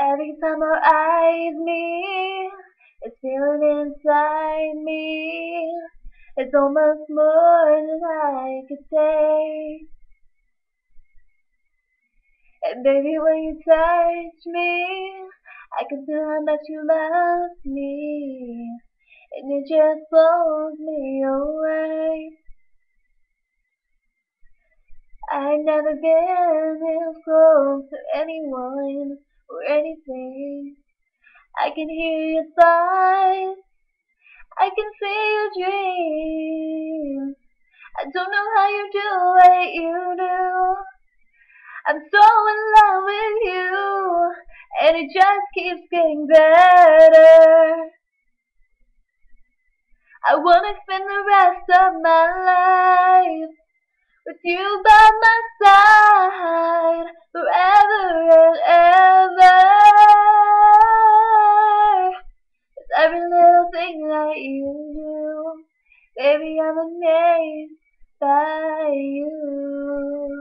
Every time our eyes meet, it's feeling inside me. It's almost more than I could say. And baby, when you touch me, I can feel how much you love me. And it just blows me away. I've never been this close to anyone or anything. I can hear your thoughts, I can see your dreams. I don't know how you do what you do. I'm so in love with you, and it just keeps getting better. I wanna spend the rest of my life with you by my side, forever and ever. Every little thing that you do, baby, I'm amazed by you.